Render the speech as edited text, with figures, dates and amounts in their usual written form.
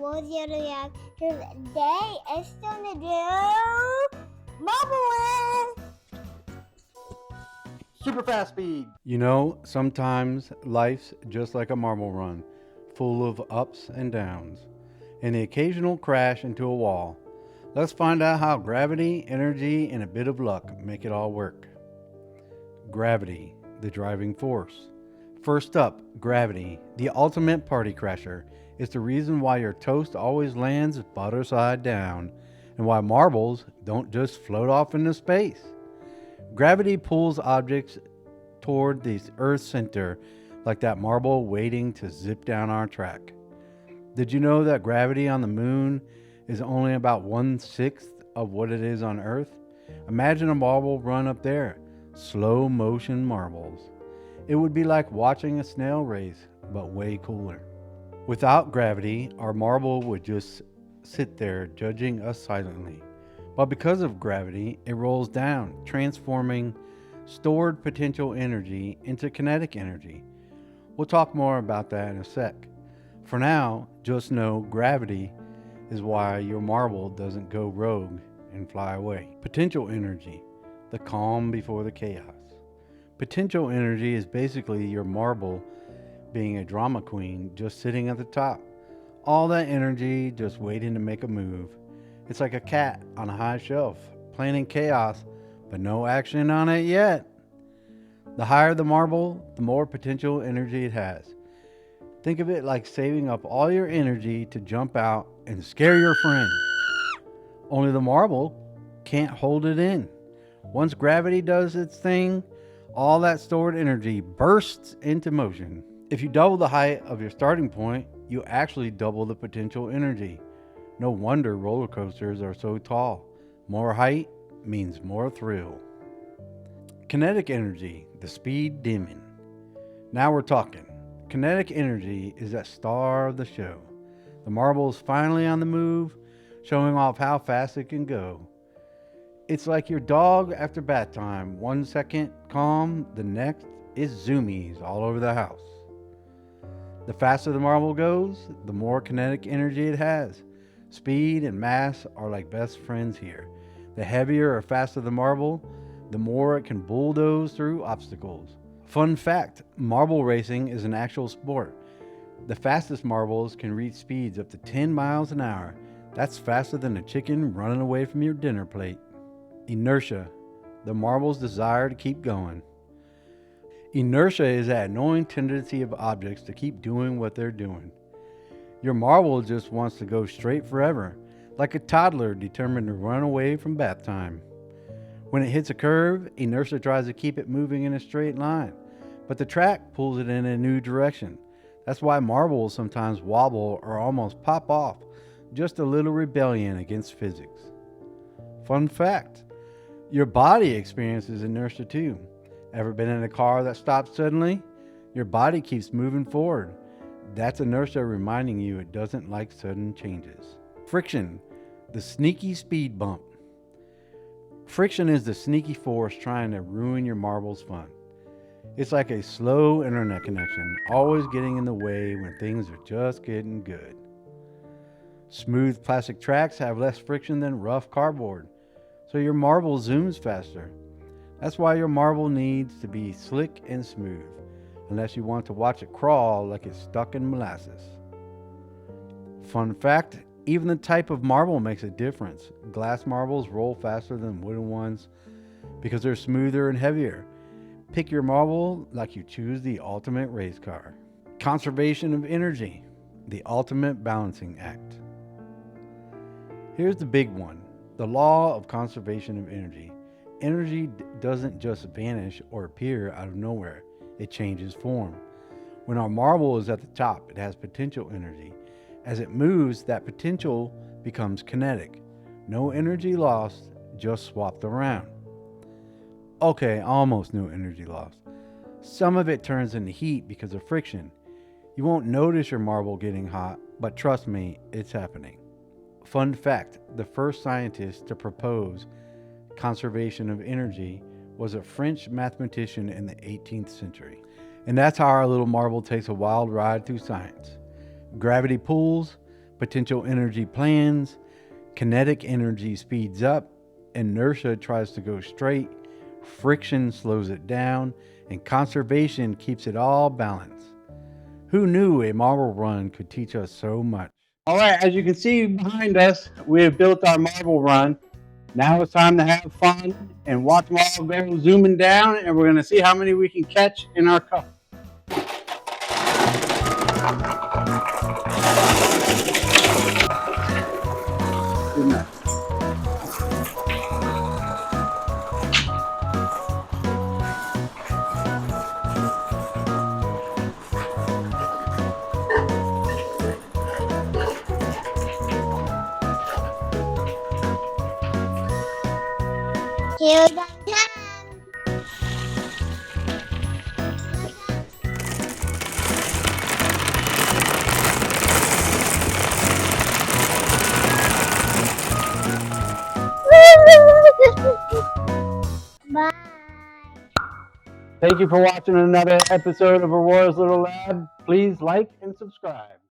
was the other react. Today is gonna do marble. Super fast speed. You know, sometimes life's just like a marble run, full of ups and downs, and the occasional crash into a wall. Let's find out how gravity, energy, and a bit of luck make it all work. Gravity, the driving force. First up, gravity, the ultimate party crasher, is the reason why your toast always lands butter side down, and why marbles don't just float off into space. Gravity pulls objects toward the Earth's center like that marble waiting to zip down our track. Did you know that gravity on the moon is only about 1/6 of what it is on Earth? Imagine a marble run up there. Slow motion marbles. It would be like watching a snail race, but way cooler. Without gravity, our marble would just sit there judging us silently. But because of gravity, it rolls down, transforming stored potential energy into kinetic energy. We'll talk more about that in a sec. For now, just know gravity is why your marble doesn't go rogue and fly away. Potential energy, the calm before the chaos. Potential energy is basically your marble being a drama queen just sitting at the top. All that energy just waiting to make a move. It's like a cat on a high shelf, planning chaos, but no action on it yet. The higher the marble, the more potential energy it has. Think of it like saving up all your energy to jump out and scare your friend. Only the marble can't hold it in. Once gravity does its thing, all that stored energy bursts into motion. If you double the height of your starting point, you actually double the potential energy. No wonder roller coasters are so tall. More height means more thrill. Kinetic energy, the speed demon. Now we're talking. Kinetic energy is that star of the show. The marble is finally on the move, showing off how fast it can go. It's like your dog after bath time. 1 second calm, the next is zoomies all over the house. The faster the marble goes, the more kinetic energy it has. Speed and mass are like best friends here. The heavier or faster the marble, the more it can bulldoze through obstacles. Fun fact, marble racing is an actual sport. The fastest marbles can reach speeds up to 10 miles an hour. That's faster than a chicken running away from your dinner plate. Inertia, the marble's desire to keep going. Inertia is that annoying tendency of objects to keep doing what they're doing. Your marble just wants to go straight forever, like a toddler determined to run away from bath time. When it hits a curve, inertia tries to keep it moving in a straight line, but the track pulls it in a new direction. That's why marbles sometimes wobble or almost pop off, just a little rebellion against physics. Fun fact, your body experiences inertia too. Ever been in a car that stops suddenly? Your body keeps moving forward. That's inertia reminding you it doesn't like sudden changes. Friction, the sneaky speed bump. Friction is the sneaky force trying to ruin your marble's fun. It's like a slow internet connection, always getting in the way when things are just getting good. Smooth plastic tracks have less friction than rough cardboard, so your marble zooms faster. That's why your marble needs to be slick and smooth, unless you want to watch it crawl like it's stuck in molasses. Fun fact, even the type of marble makes a difference. Glass marbles roll faster than wooden ones because they're smoother and heavier. Pick your marble like you choose the ultimate race car. Conservation of energy, the ultimate balancing act. Here's the big one, the law of conservation of energy. Energy doesn't just vanish or appear out of nowhere. It changes form. When our marble is at the top, it has potential energy. As it moves, that potential becomes kinetic. No energy lost, just swapped around. Okay, almost no energy lost. Some of it turns into heat because of friction. You won't notice your marble getting hot, but trust me, it's happening. Fun fact, the first scientist to propose conservation of energy was a French mathematician in the 18th century. And that's how our little marble takes a wild ride through science. Gravity pulls, Potential energy plans, kinetic energy speeds up, inertia tries to go straight, friction slows it down, and conservation keeps it all balanced. Who knew a marble run could teach us so much? All right, as you can see behind us, we have built our marble run. Now it's time to have fun and watch them all go zooming down, and we're going to see how many we can catch in our cup. Good night. Here the time. Bye. Thank you for watching another episode of Aurora's Little Lab. Please like and subscribe.